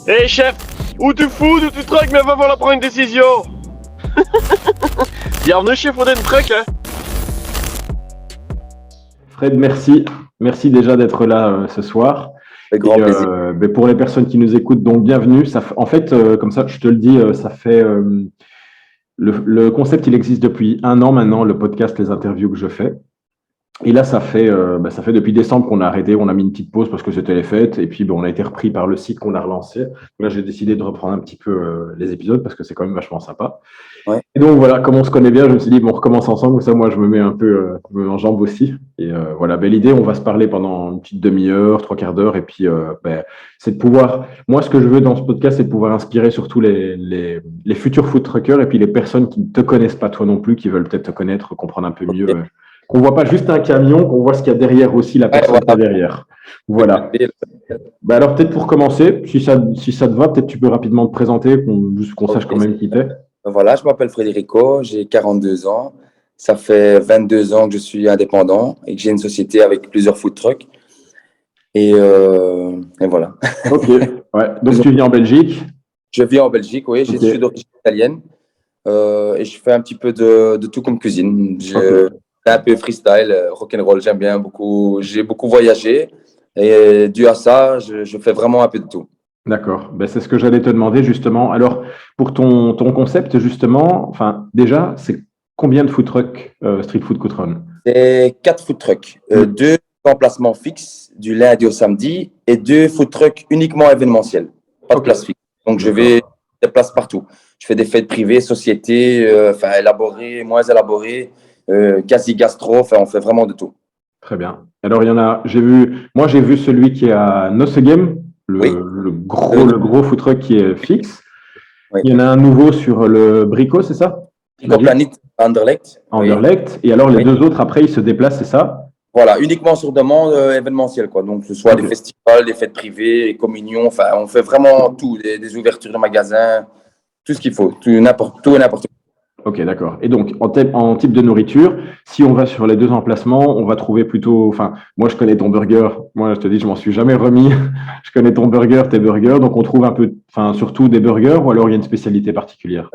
Hé chef, où tu fous, où tu trucs, mais va falloir prendre une décision. Bienvenue chez Foden Truck, hein. Fred, merci. Merci déjà d'être là ce soir. Avec grand plaisir. Pour les personnes qui nous écoutent, donc bienvenue. En fait, comme ça, je te le dis, ça fait le concept, il existe depuis 1 an maintenant, le podcast, les interviews que je fais. Et là, ça fait depuis décembre qu'on a arrêté. On a mis une petite pause parce que c'était les fêtes. Et puis, on a été repris par le site qu'on a relancé. Là, j'ai décidé de reprendre un petit peu les épisodes parce que c'est quand même vachement sympa. Ouais. Et donc, voilà, comme on se connaît bien, je me suis dit, on recommence ensemble. Ça, moi, je me mets un peu en jambe aussi. Et voilà, belle idée. On va se parler pendant une petite demi-heure, 3/4 d'heure. Et puis, c'est de pouvoir. Moi, ce que je veux dans ce podcast, c'est de pouvoir inspirer surtout les futurs food truckers et puis les personnes qui ne te connaissent pas toi non plus, qui veulent peut-être te connaître, comprendre un peu mieux. Qu'on ne voit pas juste un camion, qu'on voit ce qu'il y a derrière aussi, la personne qui est derrière. Voilà. Alors, peut-être pour commencer, si ça te va, peut-être tu peux rapidement te présenter, qu'on sache quand même qui t'es. Voilà, je m'appelle Frédérico, j'ai 42 ans. Ça fait 22 ans que je suis indépendant et que j'ai une société avec plusieurs food trucks. Et voilà. Ok, ouais. Donc tu vis en Belgique? Je vis en Belgique, oui. Je suis d'origine italienne et je fais un petit peu de tout comme cuisine. Un peu freestyle, rock'n'roll, j'aime bien beaucoup. J'ai beaucoup voyagé et dû à ça, je fais vraiment un peu de tout. D'accord, c'est ce que j'allais te demander justement. Alors, pour ton concept, justement, déjà, c'est combien de food trucks Street Food Coutron? C'est 4 food trucks, 2 emplacements fixes du lundi au samedi et 2 food trucks uniquement événementiels, pas de place fixe. Donc, je vais des places partout. Je fais des fêtes privées, sociétés, élaborées, moins élaborées, quasi gastro, on fait vraiment de tout. Très bien. Alors, il y en a, j'ai vu celui qui est à Nossegem, le gros food truck qui est fixe. Oui. Il y en a un nouveau sur le Brico, c'est ça? Brico-Planet, Anderlecht. Anderlecht. Oui. Et alors, les deux autres, après, ils se déplacent, c'est ça? Voilà, uniquement sur demande événementielle, quoi. Donc, que ce soit des festivals, des fêtes privées, des communions, on fait vraiment tout, des ouvertures de magasins, tout ce qu'il faut, tout et n'importe quoi. Ok, d'accord. Et donc, en type de nourriture, si on va sur les deux emplacements, on va trouver plutôt. Moi, je connais ton burger. Moi, je te dis, je m'en suis jamais remis. Je connais ton burger, tes burgers. Donc, on trouve un peu, surtout des burgers ou alors il y a une spécialité particulière?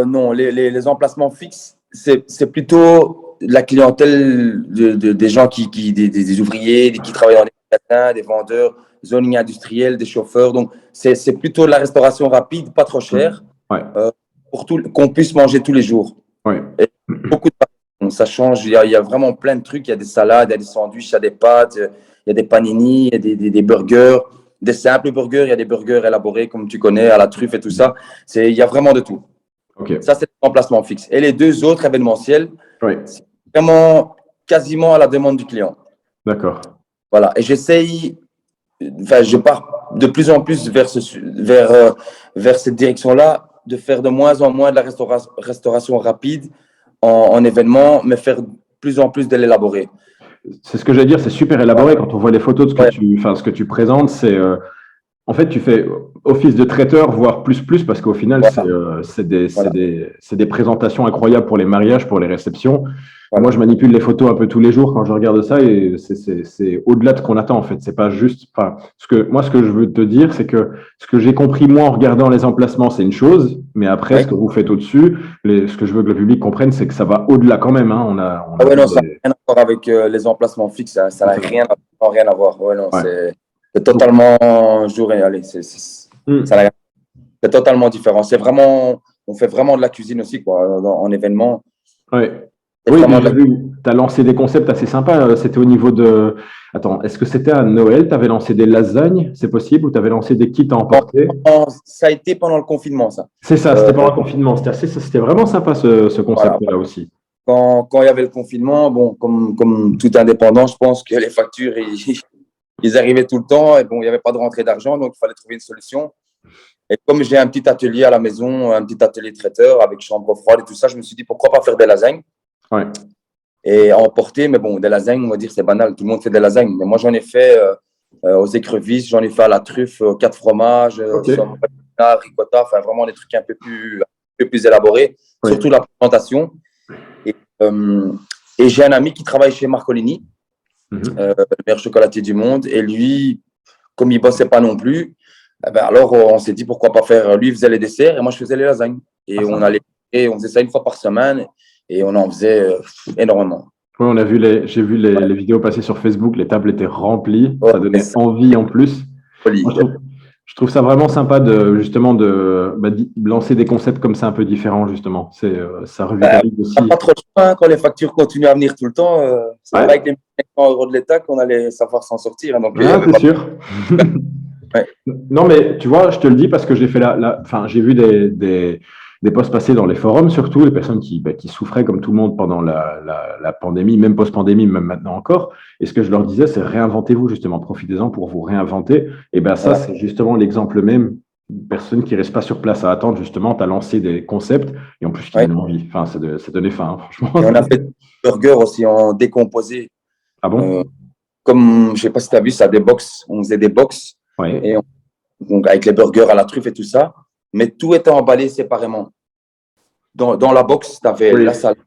Non, les emplacements fixes, c'est plutôt la clientèle des gens des ouvriers, qui travaillent dans les magasins, des vendeurs, zoning industriel, des chauffeurs. Donc, c'est plutôt de la restauration rapide, pas trop chère. Ouais. Pour qu'on puisse manger tous les jours. Ouais. Et beaucoup de ça change. Il y a vraiment plein de trucs. Il y a des salades, il y a des sandwichs, il y a des pâtes, il y a des panini, il y a des burgers, des simples burgers, il y a des burgers élaborés, comme tu connais, à la truffe et tout ça. Il y a vraiment de tout. Okay. Ça, c'est l'emplacement fixe. Et les deux autres événementiels, c'est vraiment quasiment à la demande du client. D'accord. Voilà. Et je pars de plus en plus vers cette direction-là, de faire de moins en moins de la restauration rapide en événement, mais faire de plus en plus de l'élaboré. C'est ce que j'allais dire, c'est super élaboré. Quand on voit les photos de ce que tu présentes, c'est en fait, tu fais office de traiteur, voire plus, parce qu'au final, c'est des présentations incroyables pour les mariages, pour les réceptions. Voilà. Moi, je manipule les photos un peu tous les jours quand je regarde ça et c'est au-delà de ce qu'on attend, en fait. C'est pas juste. Ce que je veux te dire, c'est que ce que j'ai compris, moi, en regardant les emplacements, c'est une chose, mais après, ce que vous fêtes au-dessus, ce que je veux que le public comprenne, c'est que ça va au-delà quand même. Hein. Non, ça n'a rien à voir avec les emplacements fixes. Ça n'a rien à voir. Ouais, non, c'est totalement journée. Allez, c'est totalement différent. On fait vraiment de la cuisine aussi, quoi, en événement. Ouais. Oui, j'ai vu, tu as lancé des concepts assez sympas. C'était au niveau de. Attends, est-ce que c'était à Noël? Tu avais lancé des lasagnes, c'est possible? Ou tu avais lancé des kits à emporter? Ça a été pendant le confinement, ça. C'est ça, c'était pendant le confinement. C'était vraiment sympa ce concept-là aussi. Quand il y avait le confinement, comme tout indépendant, je pense que les factures, ils arrivaient tout le temps. Et il n'y avait pas de rentrée d'argent, donc il fallait trouver une solution. Et comme j'ai un petit atelier à la maison, un petit atelier traiteur avec chambre froide et tout ça, je me suis dit pourquoi pas faire des lasagnes. Ouais. Et à emporter, mais des lasagnes, on va dire, c'est banal. Tout le monde fait des lasagnes. Mais moi, j'en ai fait aux écrevisses, j'en ai fait à la truffe, 4 fromages, ricotta, vraiment des trucs un peu plus élaborés, surtout la présentation. Et j'ai un ami qui travaille chez Marcolini, le meilleur chocolatier du monde. Et lui, comme il ne bossait pas non plus, Eh ben, alors, on s'est dit pourquoi pas faire. Lui, il faisait les desserts et moi, je faisais les lasagnes. Et on faisait ça une fois par semaine et on en faisait énormément. Oui, j'ai vu les vidéos passer sur Facebook, les tables étaient remplies, Ouais, ça donnait envie en plus. Moi, je trouve ça vraiment sympa justement d'y lancer des concepts comme ça un peu différents, justement. Ça revitalise On aussi. n'a pas trop de choix hein, quand les factures continuent à venir tout le temps. C'est Ouais. pas avec les 100 € de l'État qu'on allait savoir s'en sortir. Hein, donc, Ah, c'est sûr. Ouais. Non, mais tu vois, je te le dis parce que j'ai fait enfin, j'ai vu des posts passer dans les forums, surtout les personnes qui souffraient comme tout le monde pendant la pandémie, même post-pandémie, même maintenant encore. Et ce que je leur disais, c'est réinventez-vous, justement, profitez-en pour vous réinventer. Et bien, ça, c'est justement l'exemple même. Une personne qui reste pas sur place à attendre, justement, tu as lancé des concepts et en plus qui donnent envie. Enfin, c'est donné faim, hein, franchement. Et on a fait des burgers aussi en décomposé. Ah bon? Comme, je sais pas si tu as vu ça, des box. On faisait des box. Oui. Et donc, avec les burgers à la truffe et tout ça. Mais tout était emballé séparément. Dans la box, tu avais la salade,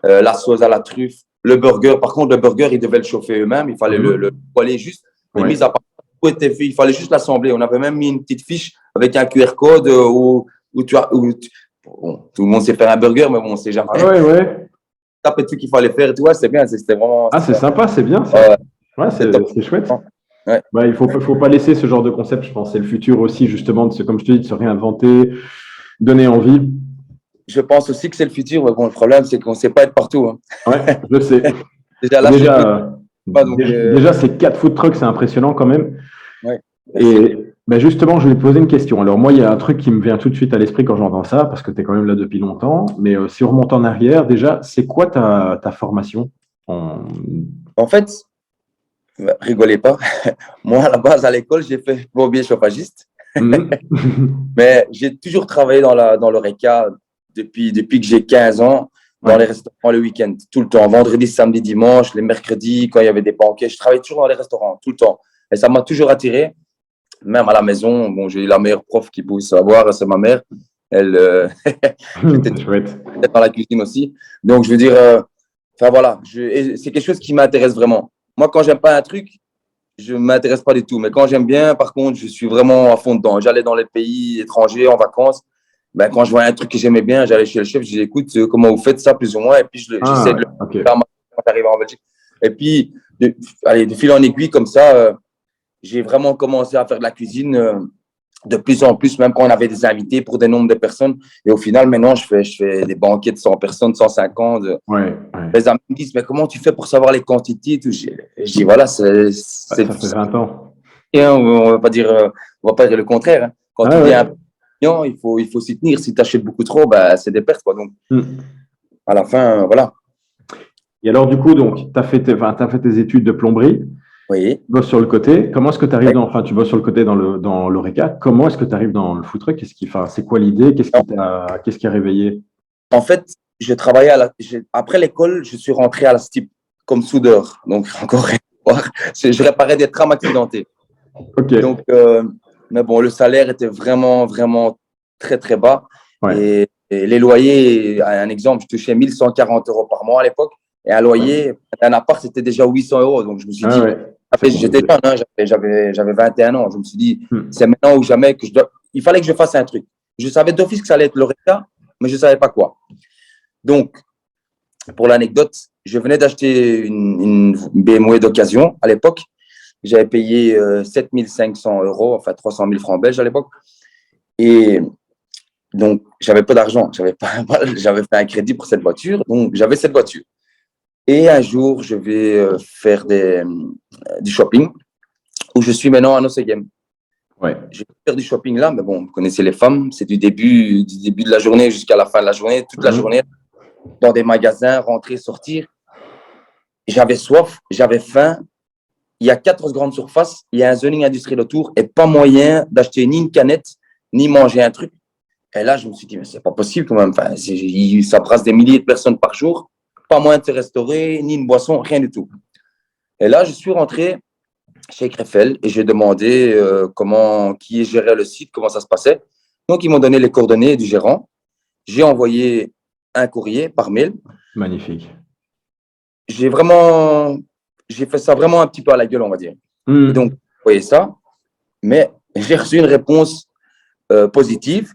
la sauce à la truffe, le burger. Par contre, le burger, ils devaient le chauffer eux-mêmes. Il fallait le poêler juste. Mais mis à part, tout était fait. Il fallait juste l'assembler. On avait même mis une petite fiche avec un QR code où bon, tout le monde sait faire un burger, mais bon, on sait jamais. Ah ouais. Taper tout qu'il fallait faire et tout. Ouais, c'est bien. C'était vraiment. Ah, c'est sympa, c'est bien. Ça. Ouais, c'est chouette. Ouais. Bah, il faut pas laisser ce genre de concept, je pense. C'est le futur aussi, justement, comme je te dis, de se réinventer, donner envie. Je pense aussi que c'est le futur. Mais bon, le problème, c'est qu'on ne sait pas être partout. Hein. Ouais, je sais. Déjà, ces 4 food trucks, c'est impressionnant quand même. Ouais. Et ben justement, je vais te poser une question. Alors, moi, il y a un truc qui me vient tout de suite à l'esprit quand j'entends ça, parce que tu es quand même là depuis longtemps. Mais si on remonte en arrière, déjà, c'est quoi ta formation En fait, rigolez pas. Moi, à la base, à l'école, j'ai fait plombier chauffagiste. Mais j'ai toujours travaillé dans l'ORECA depuis que j'ai 15 ans, dans les restaurants le week-end, tout le temps. Vendredi, samedi, dimanche, les mercredis, quand il y avait des banquets. Je travaillais toujours dans les restaurants, tout le temps. Et ça m'a toujours attiré. Même à la maison, bon, j'ai eu la meilleure prof qui pouvait savoir, c'est ma mère. Elle, j'étais dans la cuisine aussi. Donc, je veux dire, enfin voilà, c'est quelque chose qui m'intéresse vraiment. Moi, quand j'aime pas un truc, je ne m'intéresse pas du tout. Mais quand j'aime bien, par contre, je suis vraiment à fond dedans. J'allais dans les pays étrangers en vacances. Ben, quand je voyais un truc que j'aimais bien, j'allais chez le chef, je disais, écoute, comment vous faites ça plus ou moins? Et puis, j'essaie de le faire quand j'arrive en Belgique. Et puis, de fil en aiguille, comme ça, j'ai vraiment commencé à faire de la cuisine de plus en plus, même quand on avait des invités pour des nombres de personnes. Et au final, maintenant, je fais des banquets de 100 personnes, 150. Les amis me disent, mais comment tu fais pour savoir les quantités? Je dis, voilà, ça fait 20 ans. Et on va pas dire le contraire. Hein. Quand tu viens il faut s'y tenir. Si tu achètes beaucoup trop, bah, c'est des pertes. Quoi. Donc, à la fin, voilà. Et alors, du coup, tu as fait tes études de plomberie. Oui. Tu bosses sur le côté. Comment est-ce que tu arrives tu bosses sur le côté dans l'ORECA. Comment est-ce que tu arrives dans le food truck? C'est quoi l'idée? Qu'est-ce qui a réveillé? En fait, je travaillais après l'école, je suis rentré à la STIP comme soudeur. Donc, encore je réparais des trams accidentés. OK. Donc, mais bon, le salaire était vraiment, vraiment très, très bas. Et les loyers, un exemple, je touchais 1140 € par mois à l'époque. Et un loyer, un appart, c'était déjà 800 €. Donc, je me suis dit, j'étais jeune, hein, j'avais 21 ans. Je me suis dit, c'est maintenant ou jamais que il fallait que je fasse un truc. Je savais d'office que ça allait être l'ORECA, mais je ne savais pas quoi. Donc, pour l'anecdote, je venais d'acheter une BMW d'occasion à l'époque. J'avais payé 7 500 €, enfin 300 000 francs belges à l'époque. Et donc, j'avais pas d'argent. J'avais fait un crédit pour cette voiture. Donc, j'avais cette voiture. Et un jour, je vais faire du shopping où je suis maintenant à Nosegem. Je vais faire du shopping là, mais bon, vous connaissez les femmes, c'est du début de la journée jusqu'à la fin de la journée, toute la journée, dans des magasins, rentrer, sortir. J'avais soif, j'avais faim. Il y a 14 grandes surfaces, il y a un zoning industriel autour et pas moyen d'acheter ni une canette, ni manger un truc. Et là, je me suis dit, mais c'est pas possible quand même. Enfin, ça brasse des milliers de personnes par jour. Pas moyen de se restaurer, ni une boisson, rien du tout. Et là, je suis rentré chez Krefel et j'ai demandé qui gérait le site, comment ça se passait. Donc, ils m'ont donné les coordonnées du gérant. J'ai envoyé un courrier par mail. Magnifique. J'ai fait ça vraiment un petit peu à la gueule, on va dire. Et donc, vous voyez ça. Mais j'ai reçu une réponse positive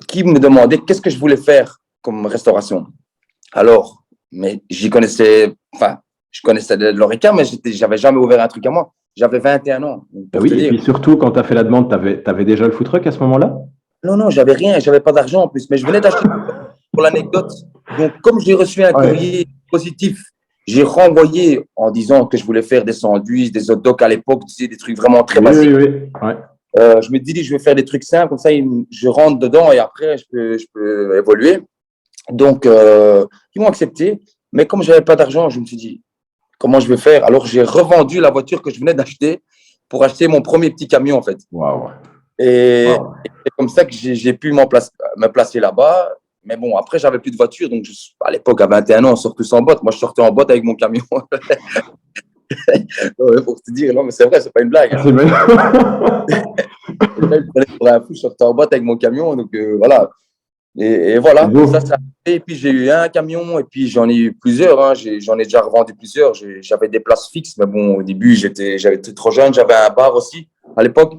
qui me demandait qu'est-ce que je voulais faire comme restauration. Alors, mais je connaissais de l'Horeca, mais j'avais jamais ouvert un truc à moi. J'avais 21 ans. Pour Oui, te et dire. puis surtout, quand tu as fait la demande, tu avais déjà le food truck à ce moment-là? Non, non, j'avais rien, j'avais pas d'argent en plus, mais je venais d'acheter pour l'anecdote. Donc, comme j'ai reçu un Ouais. courrier positif, j'ai renvoyé en disant que je voulais faire des sandwichs, des hot dogs à l'époque, tu sais, des trucs vraiment très Oui, basiques. oui, oui. Ouais. Je me dis, je vais faire des trucs simples, comme ça, je rentre dedans et après, je peux évoluer. Donc, ils m'ont accepté, mais comme j'avais pas d'argent, je me suis dit, comment je vais faire? Alors, j'ai revendu la voiture que je venais d'acheter pour acheter mon premier petit camion, en fait. Waouh. Et Wow. c'est comme ça que j'ai pu me placer là-bas. Mais bon, après, j'avais plus de voiture. Donc, à l'époque, à 21 ans, on sort tous en boîte. Moi, je sortais en boîte avec mon camion. Ouais, pour te dire, non, mais c'est vrai, c'est pas une blague. Hein. C'est bien. Je prenais pour un fou, je sortais en boîte avec mon camion. Donc, voilà. Et C'est voilà, beau. ça arrivé. Et puis, j'ai eu un camion. Et puis, j'en ai eu plusieurs. Hein. J'en ai déjà revendu plusieurs. J'avais des places fixes. Mais bon, au début, j'avais été trop jeune. J'avais un bar aussi à l'époque.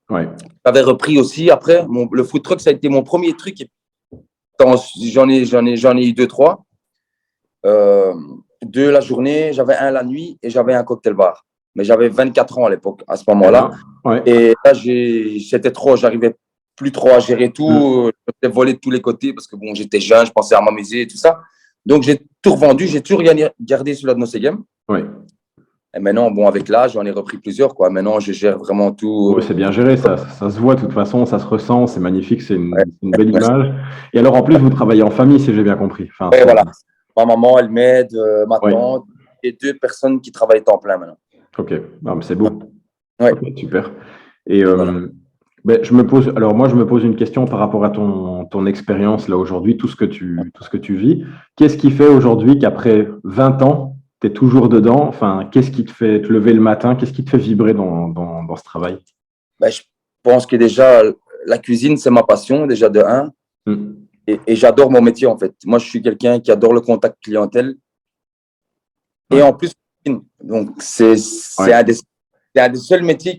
Ouais. J'avais repris aussi après. Le food truck, ça a été mon premier truc. J'en ai eu deux, trois. Deux la journée, j'avais un la nuit et j'avais un cocktail bar. Mais j'avais 24 ans à l'époque, à ce moment-là. Ouais. Et là, c'était trop, j'arrivais plus trop à gérer tout. Je me faisais voler de tous les côtés parce que bon, j'étais jeune, je pensais à m'amuser et tout ça. Donc, j'ai tout revendu, j'ai tout gardé sur la de Game. Ouais. Et maintenant, bon, avec l'âge, j'en ai repris plusieurs, quoi. Maintenant, je gère vraiment tout. Ouais, c'est bien géré, ça se voit de toute façon, ça se ressent, c'est magnifique, c'est Ouais. une belle image. Et alors, en plus, vous travaillez en famille, si j'ai bien compris. Enfin, Et voilà. Ma maman, elle m'aide, ma Ouais. tante, et deux personnes qui travaillent temps plein maintenant. Ok, ah, mais c'est beau. Ouais. Ok, super. Et Voilà. ben, je me pose une question par rapport à ton expérience là aujourd'hui, tout ce que tu vis. Qu'est-ce qui fait aujourd'hui qu'après 20 ans, tu es toujours dedans? Enfin, qu'est-ce qui te fait te lever le matin? Qu'est-ce qui te fait vibrer dans ce travail? Ben, je pense que déjà, la cuisine, c'est ma passion, déjà de un. Et j'adore mon métier, en fait. Moi, je suis quelqu'un qui adore le contact clientèle. Et Ouais. en plus, donc, c'est Ouais. un des seuls métiers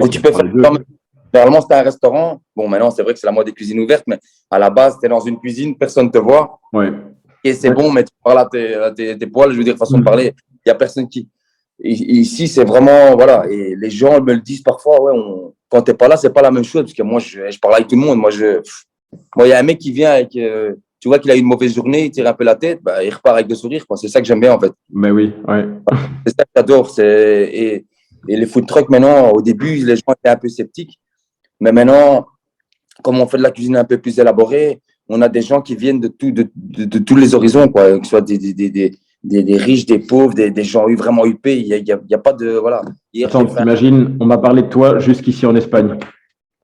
où tu peux Dans faire. les deux. Généralement, c'était un restaurant. Bon, maintenant, c'est vrai que c'est la mode des cuisines ouvertes, mais à la base, tu es dans une cuisine, personne ne te voit. Ouais. Et c'est Ouais. bon, mais tu parles à tes poils, je veux dire, façon de parler. Il n'y a personne qui. Ici, c'est vraiment. Voilà. Et les gens me le disent parfois, ouais, quand tu n'es pas là, c'est pas la même chose. Parce que moi, je parle avec tout le monde. Moi, il y a un mec qui vient avec. Tu vois qu'il a eu une mauvaise journée, il tire un peu la tête, bah, il repart avec le sourire. C'est ça que j'aime bien, en fait. Mais oui, ouais. C'est ça que j'adore. Et les food trucks, maintenant, au début, les gens étaient un peu sceptiques. Mais maintenant, comme on fait de la cuisine un peu plus élaborée, on a des gens qui viennent de tous les horizons, quoi. Que ce soit des riches, des pauvres, des gens vraiment huppés. Il y a pas de. Voilà. Hier, Attends, t'imagines, on m'a parlé de toi jusqu'ici en Espagne.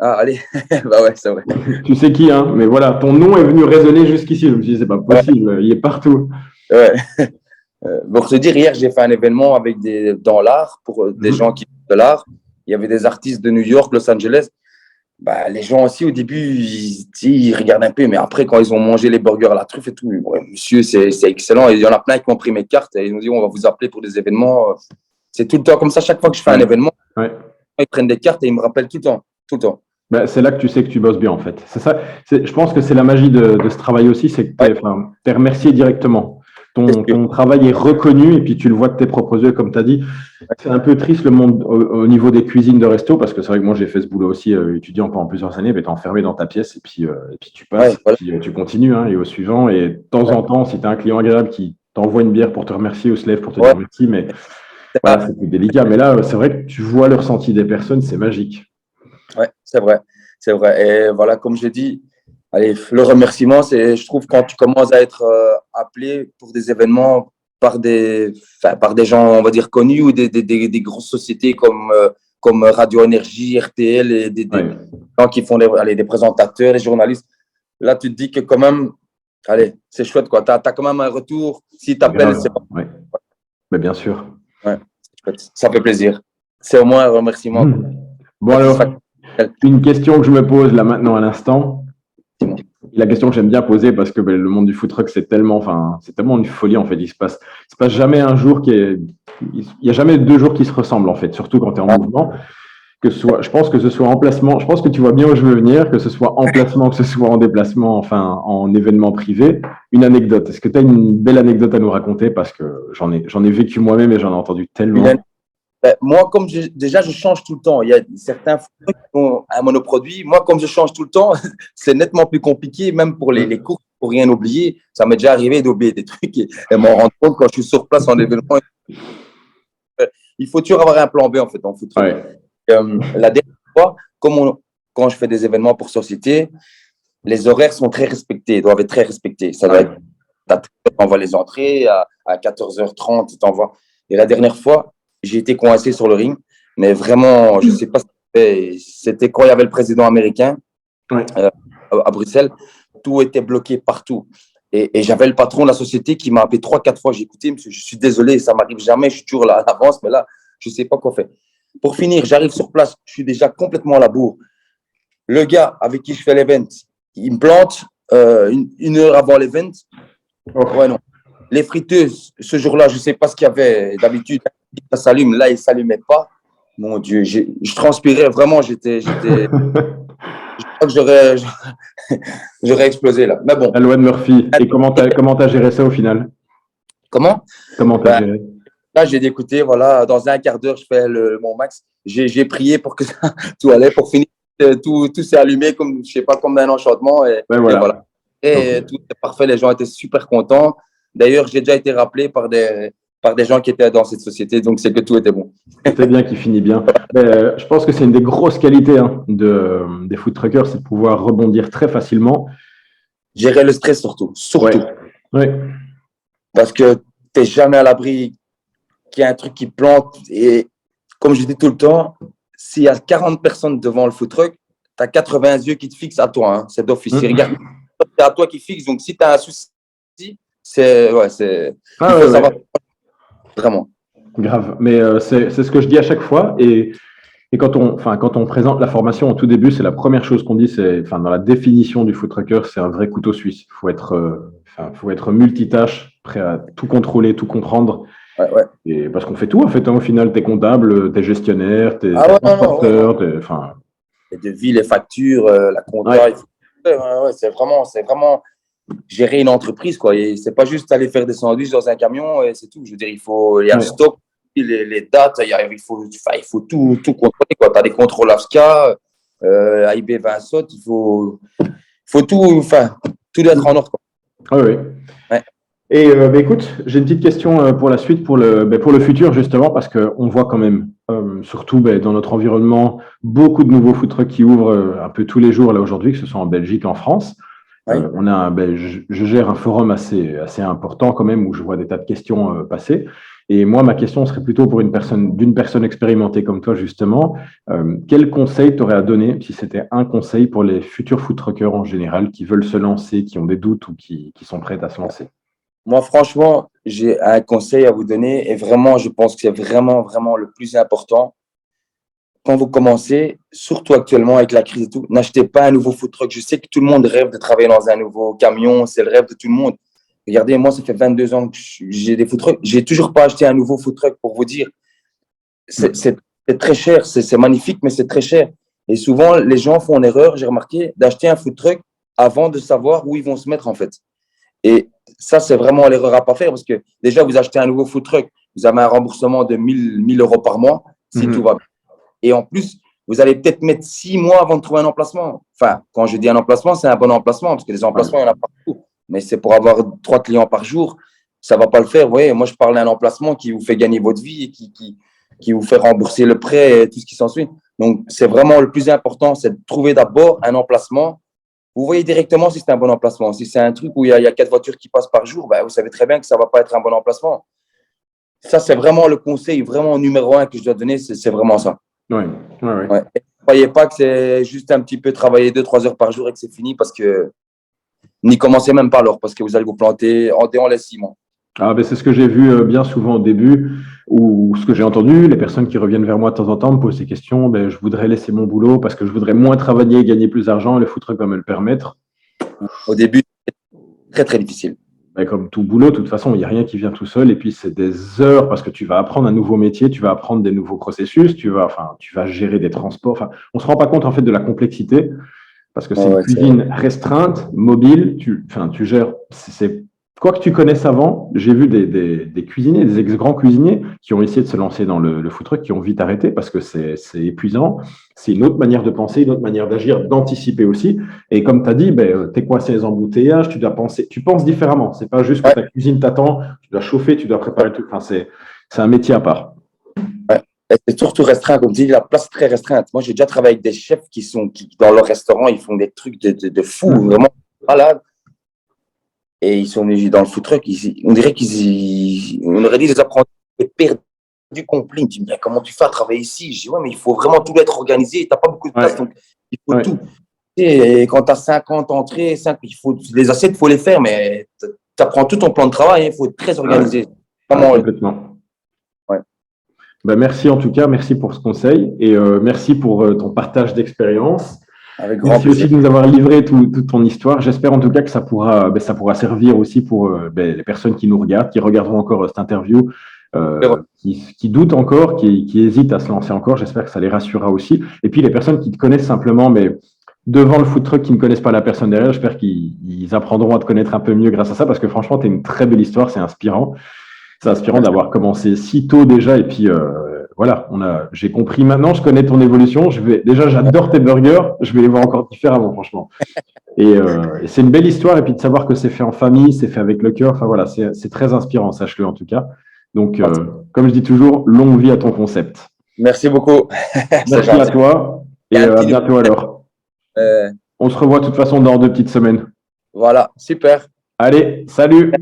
Ah, allez. Bah ouais, c'est vrai. Tu sais qui, hein? Mais voilà, ton nom est venu résonner jusqu'ici. Je me suis dit, c'est pas Ouais. possible, il est partout. Ouais. Pour te dire, hier, j'ai fait un événement dans l'art, pour des gens qui font de l'art. Il y avait des artistes de New York, Los Angeles. Bah, les gens aussi, au début, ils regardent un peu, mais après, quand ils ont mangé les burgers à la truffe et tout, ouais, monsieur, c'est excellent. Et il y en a plein qui ont pris mes cartes et ils nous disent, on va vous appeler pour des événements. C'est tout le temps comme ça. Chaque fois que je fais un événement, ils prennent des cartes et ils me rappellent tout le temps. Tout le temps. Ben, c'est là que tu sais que tu bosses bien, en fait. C'est ça. Je pense que c'est la magie de ce travail aussi, c'est que tu es remercié directement. Ton travail est reconnu et puis tu le vois de tes propres yeux, comme tu as dit. C'est un peu triste le monde au niveau des cuisines de resto, parce que c'est vrai que moi, j'ai fait ce boulot aussi étudiant pendant plusieurs années, mais tu es enfermé dans ta pièce et puis tu passes, et puis tu continues et au suivant. Et de temps en temps, si tu as un client agréable qui t'envoie une bière pour te remercier ou se lève pour te dire merci, mais voilà, c'est plus délicat. Mais là, c'est vrai que tu vois le ressenti des personnes, c'est magique. Oui, c'est vrai. C'est vrai. Et voilà, comme je dis, allez, le remerciement, c'est, je trouve, quand tu commences à être appelé pour des événements par des gens, on va dire, connus ou des grosses sociétés comme Radio Énergie, RTL, et des gens qui font des présentateurs, des journalistes. Là, tu te dis que quand même, allez, c'est chouette, quoi. Tu as quand même un retour. Si tu appelles, c'est pas. Ouais. Mais bien sûr. Ouais, ça fait plaisir. C'est au moins un remerciement. Bon, alors, une question que je me pose là maintenant à l'instant. La question que j'aime bien poser parce que le monde du food truck, c'est tellement une folie en fait. Il se passe jamais un jour il n'y a jamais deux jours qui se ressemblent en fait, surtout quand tu es en mouvement. que ce soit, je pense que ce soit en placement, je pense que tu vois bien où je veux venir, que ce soit en placement, que ce soit en déplacement, enfin en événement privé. Une anecdote. Est-ce que tu as une belle anecdote à nous raconter? Parce que j'en ai vécu moi-même et j'en ai entendu tellement. Moi, comme déjà, je change tout le temps. Il y a certains trucs qui ont un monoproduit. Moi, comme je change tout le temps, c'est nettement plus compliqué, même pour les courses, pour rien oublier. Ça m'est déjà arrivé d'oublier des trucs et m'en rendre compte quand je suis sur place en événement. Il faut toujours avoir un plan B, en fait, en foot. Ouais. La dernière fois, quand je fais des événements pour société, les horaires sont très respectés, doivent être très respectés. Ça doit être, on voit les entrées à 14h30, tu t'envoies. Et la dernière fois, j'ai été coincé sur le ring, mais vraiment, je ne sais pas ce que c'était quand il y avait le président américain à Bruxelles. Tout était bloqué partout. Et j'avais le patron de la société qui m'a appelé 3-4 fois. J'ai écouté, monsieur, je suis désolé, ça m'arrive jamais, je suis toujours là à l'avance, mais là, je ne sais pas quoi faire. Pour finir, j'arrive sur place, je suis déjà complètement à la bourre. Le gars avec qui je fais l'event, il me plante une heure avant l'event. Ouais, non. Les friteuses, ce jour-là, je ne sais pas ce qu'il y avait. D'habitude, ça s'allume. Là, il ne s'allumait pas. Mon Dieu, je transpirais vraiment. Je crois que j'aurais explosé là. Mais bon. Aloane Murphy. Et comment t'as géré ça au final? Comment t'as géré? Là, j'ai écouté, voilà, dans un quart d'heure, je fais mon max. J'ai prié pour que tout allait. Pour finir, tout s'est allumé comme, je sais pas, comme un enchantement. Et voilà. Et tout est parfait. Les gens étaient super contents. D'ailleurs, j'ai déjà été rappelé par des gens qui étaient dans cette société. Donc, c'est que tout était bon. C'est bien qui finit bien. Je pense que c'est une des grosses qualités des food truckers, c'est de pouvoir rebondir très facilement. Gérer le stress surtout. Ouais. Parce que tu n'es jamais à l'abri qu'il y a un truc qui plante. Et comme je dis tout le temps, s'il y a 40 personnes devant le food truck, tu as 80 yeux qui te fixent à toi. Hein. C'est d'office. Regarde, c'est à toi qui fixe. Donc, si tu as un souci, c'est. Ouais, c'est. Il faut savoir. Vraiment. Grave. Mais c'est ce que je dis à chaque fois. Et quand on présente la formation au tout début, c'est la première chose qu'on dit, dans la définition du food trucker, c'est un vrai couteau suisse. Il faut être multitâche, prêt à tout contrôler, tout comprendre. Ouais. Et parce qu'on fait tout, en fait. Hein, au final, tu es comptable, tu es gestionnaire, tu es transporteur. Les devis, les factures, la compta. C'est vraiment gérer une entreprise, quoi. Et c'est pas juste aller faire des sandwichs dans un camion et c'est tout. Je veux dire, il y a le stock, les dates, il faut tout contrôler, quoi. Tu as des contrôles AFSCA, AIB Vincent, il faut tout, tout doit être en ordre, quoi. Oui. Ouais. Et écoute, j'ai une petite question pour la suite, pour le futur, justement, parce qu'on voit quand même, surtout dans notre environnement, beaucoup de nouveaux food trucks qui ouvrent un peu tous les jours, là, aujourd'hui, que ce soit en Belgique, en France. Je gère un forum assez important quand même où je vois des tas de questions passer. Et moi, ma question serait plutôt pour d'une personne expérimentée comme toi, justement. Quel conseil tu aurais à donner, si c'était un conseil pour les futurs food truckers en général qui veulent se lancer, qui ont des doutes ou qui sont prêts à se lancer? Moi, franchement, j'ai un conseil à vous donner et vraiment, je pense que c'est vraiment, vraiment le plus important. Quand vous commencez, surtout actuellement avec la crise et tout, n'achetez pas un nouveau food truck. Je sais que tout le monde rêve de travailler dans un nouveau camion, c'est le rêve de tout le monde. Regardez, moi, ça fait 22 ans que j'ai des food trucks. J'ai toujours pas acheté un nouveau food truck pour vous dire. C'est très cher, c'est magnifique, mais c'est très cher. Et souvent, les gens font l'erreur, j'ai remarqué, d'acheter un food truck avant de savoir où ils vont se mettre en fait. Et ça, c'est vraiment l'erreur à pas faire parce que déjà, vous achetez un nouveau food truck, vous avez un remboursement de 1000 euros par mois si tout va bien. Et en plus, vous allez peut-être mettre 6 mois avant de trouver un emplacement. Enfin, quand je dis un emplacement, c'est un bon emplacement parce que les emplacements, il y en a partout. Mais c'est pour avoir 3 clients par jour, ça ne va pas le faire. Vous voyez, moi, je parle d'un emplacement qui vous fait gagner votre vie et qui vous fait rembourser le prêt et tout ce qui s'ensuit. Donc, c'est vraiment le plus important, c'est de trouver d'abord un emplacement. Vous voyez directement si c'est un bon emplacement. Si c'est un truc où il y a 4 voitures qui passent par jour, vous savez très bien que ça ne va pas être un bon emplacement. Ça, c'est vraiment le conseil, vraiment numéro 1 que je dois donner, c'est vraiment ça. Ouais. Ne croyez pas que c'est juste un petit peu travailler 2-3 heures par jour et que c'est fini parce que n'y commencez même pas alors parce que vous allez vous planter en les 6 mois. C'est ce que j'ai vu bien souvent au début ou ce que j'ai entendu. Les personnes qui reviennent vers moi de temps en temps me posent ces questions. Je voudrais laisser mon boulot parce que je voudrais moins travailler et gagner plus d'argent. Le food truck va me le permettre. Au début, c'est très, très difficile. comme tout boulot, de toute façon, il n'y a rien qui vient tout seul. Et puis, c'est des heures parce que tu vas apprendre un nouveau métier, tu vas apprendre des nouveaux processus, tu vas gérer des transports. Enfin, on ne se rend pas compte en fait de la complexité parce que c'est une cuisine restreinte, mobile. Tu gères. Quoi que tu connaisses avant, j'ai vu des cuisiniers, des ex-grands cuisiniers qui ont essayé de se lancer dans le food truck, qui ont vite arrêté parce que c'est épuisant. C'est une autre manière de penser, une autre manière d'agir, d'anticiper aussi. Et comme tu as dit, tu es coincé les embouteillages, tu penses différemment. C'est pas juste que ta cuisine t'attend, tu dois chauffer, tu dois préparer tout. Enfin, c'est un métier à part. Ouais. C'est surtout restreint, comme tu dis, la place est très restreinte. Moi, j'ai déjà travaillé avec des chefs qui dans leur restaurant, ils font des trucs de fou, vraiment malades. Et ils sont venus dans le food truck. On dirait on aurait dit des apprentis perdus complets. Ils me disent, mais comment tu fais à travailler ici? Je dis, ouais, mais il faut vraiment tout être organisé. Tu n'as pas beaucoup de place, donc il faut tout. Et quand tu as 50 entrées, les assiettes, il faut les faire, mais tu apprends tout ton plan de travail. Il faut être très organisé. Complètement. Ouais. Merci en tout cas. Merci pour ce conseil et merci pour ton partage d'expérience. Merci aussi de nous avoir livré toute ton histoire. J'espère en tout cas que ça pourra servir aussi pour les personnes qui nous regardent, qui regarderont encore cette interview, qui doutent encore, qui hésitent à se lancer encore. J'espère que ça les rassurera aussi. Et puis les personnes qui te connaissent simplement, mais devant le food truck, qui ne connaissent pas la personne derrière, j'espère qu'ils apprendront à te connaître un peu mieux grâce à ça, parce que franchement, tu es une très belle histoire, c'est inspirant. C'est inspirant d'avoir commencé si tôt déjà et puis voilà, j'ai compris maintenant, je connais ton évolution. J'adore tes burgers, je vais les voir encore différemment, franchement. Et c'est une belle histoire, et puis de savoir que c'est fait en famille, c'est fait avec le cœur. Enfin voilà, c'est très inspirant, sache-le en tout cas. Donc, comme je dis toujours, longue vie à ton concept. Merci beaucoup. Merci à toi, et à bientôt alors. On se revoit de toute façon dans 2 petites semaines. Voilà, super. Allez, salut.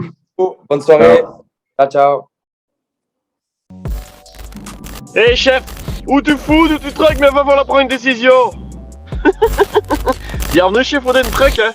Bonne soirée. Ciao. Hé chef, où tu fous, où tu truck, mais va falloir prendre une décision. Bienvenue chez Food Truck, hein.